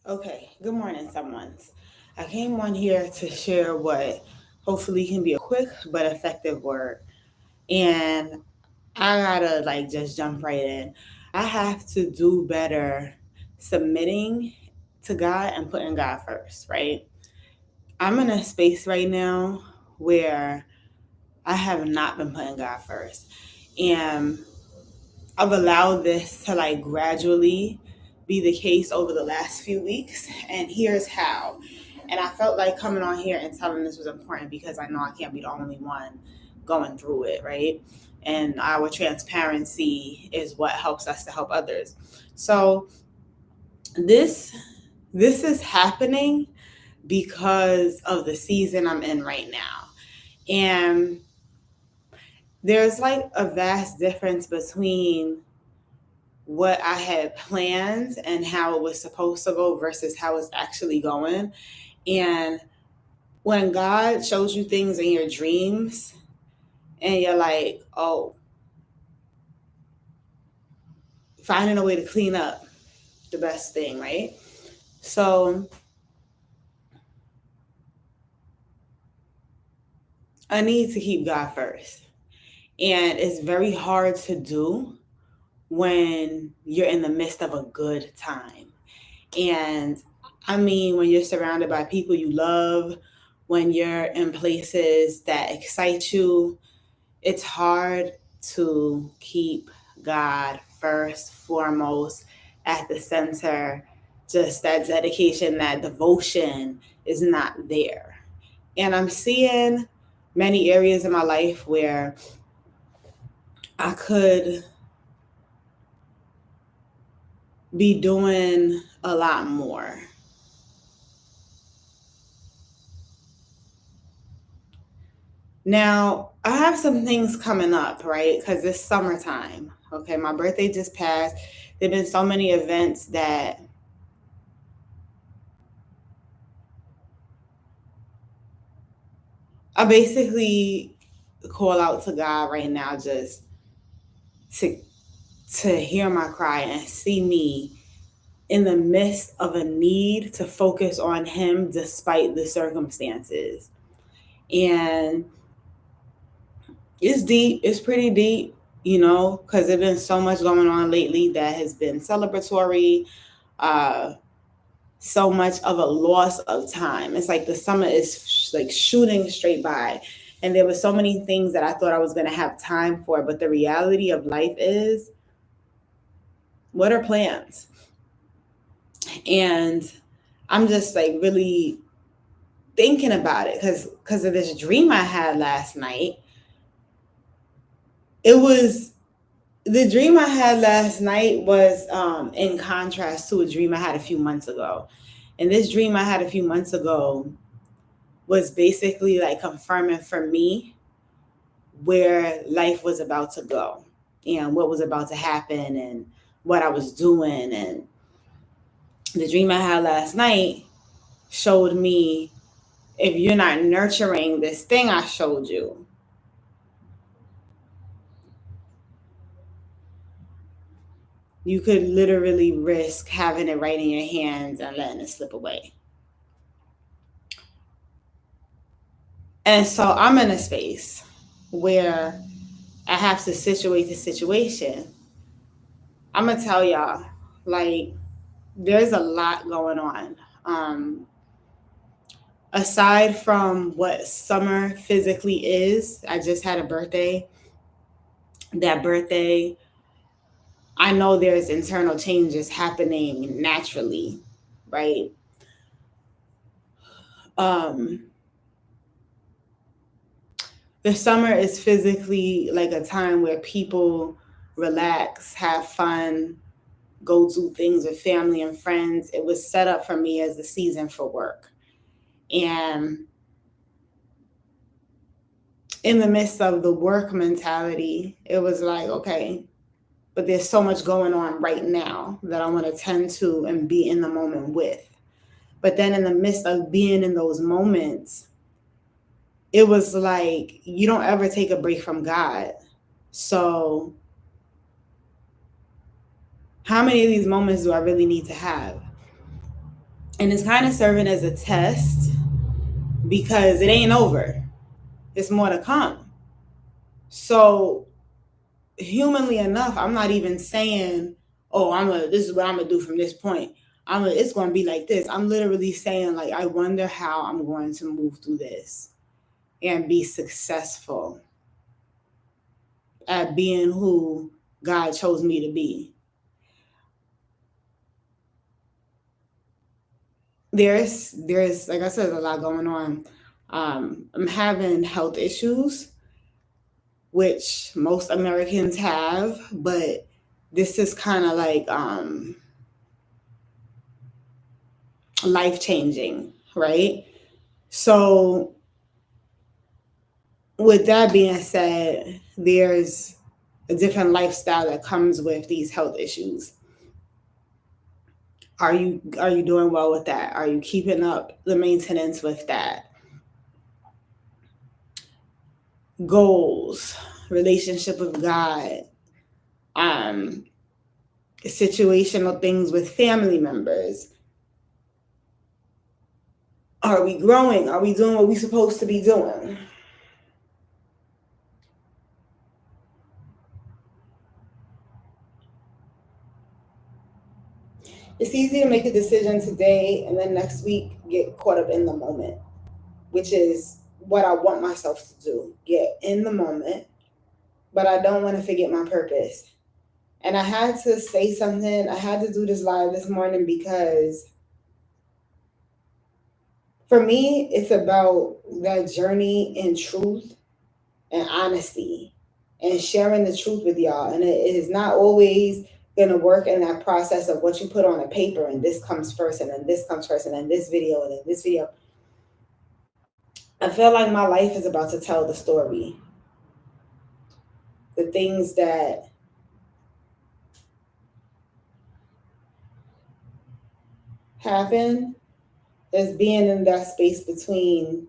Okay, good morning, someone's. I came on here to share what hopefully can be a quick but effective word. And I gotta just jump right in. I have to do better submitting to God and putting God first, right? I'm in a space right now where I have not been putting God first. And I've allowed this to gradually be the case over the last few weeks, and here's how. And I felt like coming on here and telling this was important because I know I can't be the only one going through it, right? And our transparency is what helps us to help others. So this this is happening because of the season I'm in right now. And there's a vast difference between what I had planned and how it was supposed to go versus how it's actually going. And when God shows you things in your dreams and you're like, oh, finding a way to clean up the best thing, right? So I need to keep God first. And it's very hard to do when you're in the midst of a good time. And I mean, when you're surrounded by people you love, when you're in places that excite you, it's hard to keep God first, foremost, at the center. Just that dedication, that devotion is not there. And I'm seeing many areas in my life where I could be doing a lot more. Now, I have some things coming up, right? Because it's summertime. Okay, my birthday just passed. There have been so many events that I basically call out to God right now just to hear my cry and see me in the midst of a need to focus on him despite the circumstances. And it's deep, it's pretty deep, because there's been so much going on lately that has been celebratory, uh, so much of a loss of time. It's like the summer is like shooting straight by. And there were so many things that I thought I was going to have time for. But the reality of life is, what are plans? And I'm just really thinking about it because of this dream I had last night. It was the dream I had last night was in contrast to a dream I had a few months ago. And this dream I had a few months ago was basically confirming for me where life was about to go and what was about to happen and what I was doing. And the dream I had last night showed me, if you're not nurturing this thing I showed you, you could literally risk having it right in your hands and letting it slip away. And so I'm in a space where I have to situate the situation. I'm going to tell y'all, there's a lot going on. Aside from what summer physically is, I just had a birthday. That birthday, I know there's internal changes happening naturally, right? Um, the summer is physically like a time where people relax, have fun, go do things with family and friends. It was set up for me as a season for work. And in the midst of the work mentality, it was like, okay, but there's so much going on right now that I want to tend to and be in the moment with. But then in the midst of being in those moments, it was like you don't ever take a break from God. So, how many of these moments do I really need to have? And it's kind of serving as a test because it ain't over. There's more to come. So humanly enough, I'm not even saying, "Oh, this is what I'm gonna do from this point. It's gonna be like this." I'm literally saying, like, I wonder how I'm going to move through this and be successful at being who God chose me to be. There's like I said, a lot going on. I'm having health issues, which most Americans have, but this is kind of like life changing, right? So, with that being said, there's a different lifestyle that comes with these health issues. Are you doing well with that? Are you keeping up the maintenance with that? Goals, relationship with God, um, situational things with family members. Are we growing? Are we doing what we're supposed to be doing? It's easy to make a decision today and then next week get caught up in the moment, which is what I want myself to do. Get in the moment, but I don't want to forget my purpose. And I had to say something. I had to do this live this morning because for me, it's about that journey in truth and honesty and sharing the truth with y'all. And it is not always going to work in that process of what you put on a paper and this comes first and then this comes first and then this video and then this video. I feel like my life is about to tell the story. The things that happen is being in that space between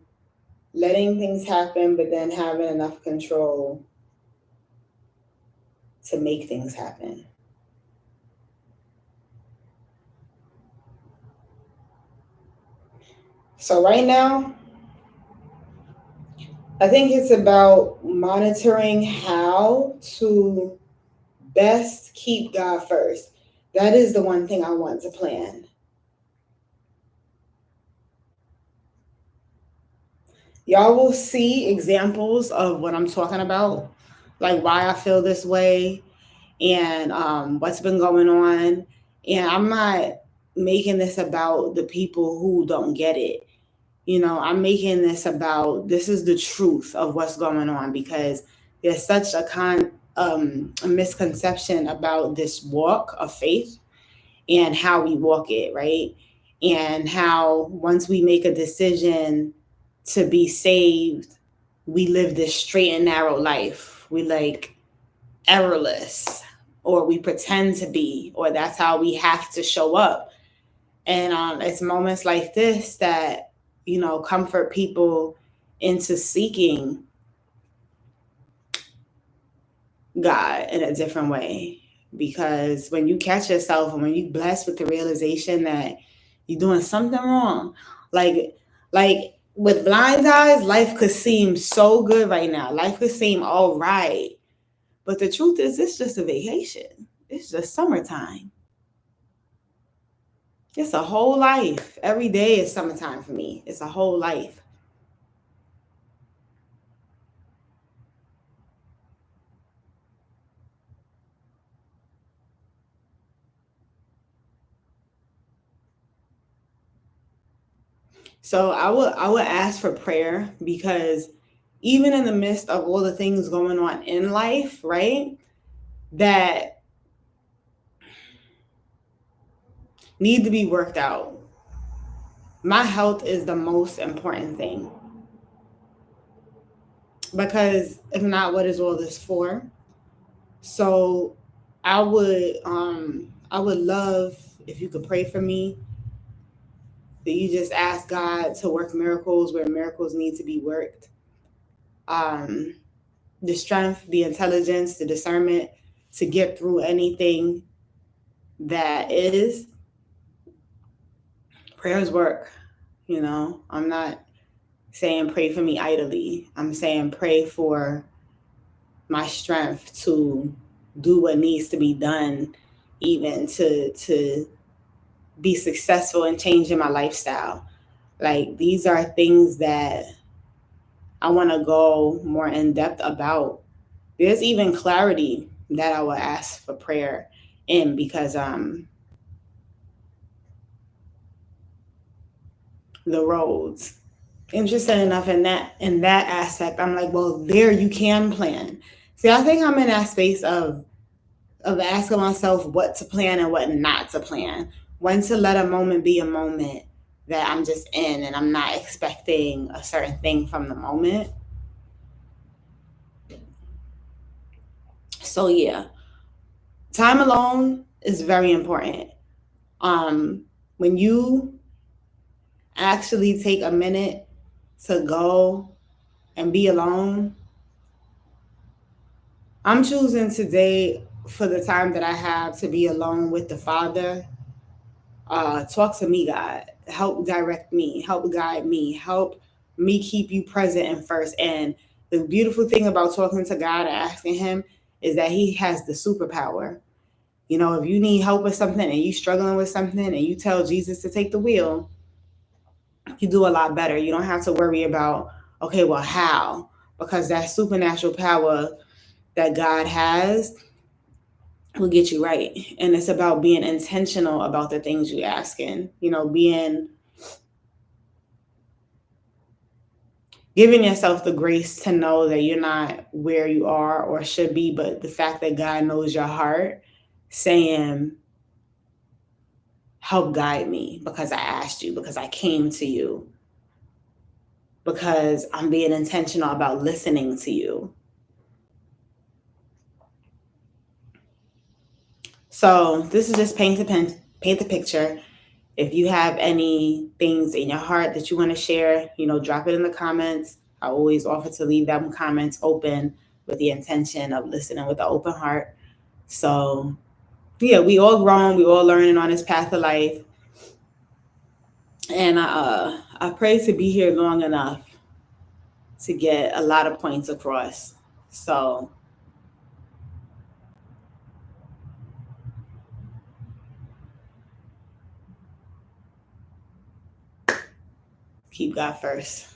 letting things happen, but then having enough control to make things happen. So, right now, I think it's about monitoring how to best keep God first. That is the one thing I want to plan. Y'all will see examples of what I'm talking about, like why I feel this way and what's been going on. And I'm not making this about the people who don't get it. I'm making this about this is the truth of what's going on because there's such a misconception about this walk of faith and how we walk it, right? And how once we make a decision to be saved, we live this straight and narrow life. We like errorless, or we pretend to be, or that's how we have to show up. And it's moments like this that, comfort people into seeking God in a different way. Because when you catch yourself and when you blessed with the realization that you're doing something wrong, like like with blind eyes, life could seem so good right now. Life could seem all right. But the truth is it's just a vacation. It's just summertime. It's a whole life. Every day is summertime for me. It's a whole life. So I would ask for prayer because even in the midst of all the things going on in life, right? That need to be worked out. My health is the most important thing because if not, what is all this for? So I would love if you could pray for me. That you just ask God to work miracles where miracles need to be worked. Um, the strength, the intelligence, the discernment to get through anything that is prayers work. I'm not saying pray for me idly. I'm saying pray for my strength to do what needs to be done, even to be successful in changing my lifestyle. Like, these are things that I want to go more in depth about. There's even clarity that I will ask for prayer in, because the roads. Interesting enough, in that aspect, I'm like, well, there you can plan. See, I think I'm in that space of asking myself what to plan and what not to plan. When to let a moment be a moment that I'm just in, and I'm not expecting a certain thing from the moment. So yeah, time alone is very important. When you actually take a minute to go and be alone, I'm choosing today, for the time that I have to be alone with the Father. Talk to me, God. Help direct me. Help guide me. Help me keep you present and first. And the beautiful thing about talking to God and asking Him is that He has the superpower. If you need help with something and you struggling with something and you tell Jesus to take the wheel, you do a lot better. You don't have to worry about, okay, well, how? Because that supernatural power that God has will get you right. And it's about being intentional about the things you asking, giving yourself the grace to know that you're not where you are or should be, but the fact that God knows your heart, saying, help guide me, because I asked you, because I came to you, because I'm being intentional about listening to you. So this is just paint the picture. If you have any things in your heart that you want to share, drop it in the comments. I always offer to leave them comments open with the intention of listening with an open heart. So yeah, we all grown, we all learning on this path of life. And I pray to be here long enough to get a lot of points across. So keep God first.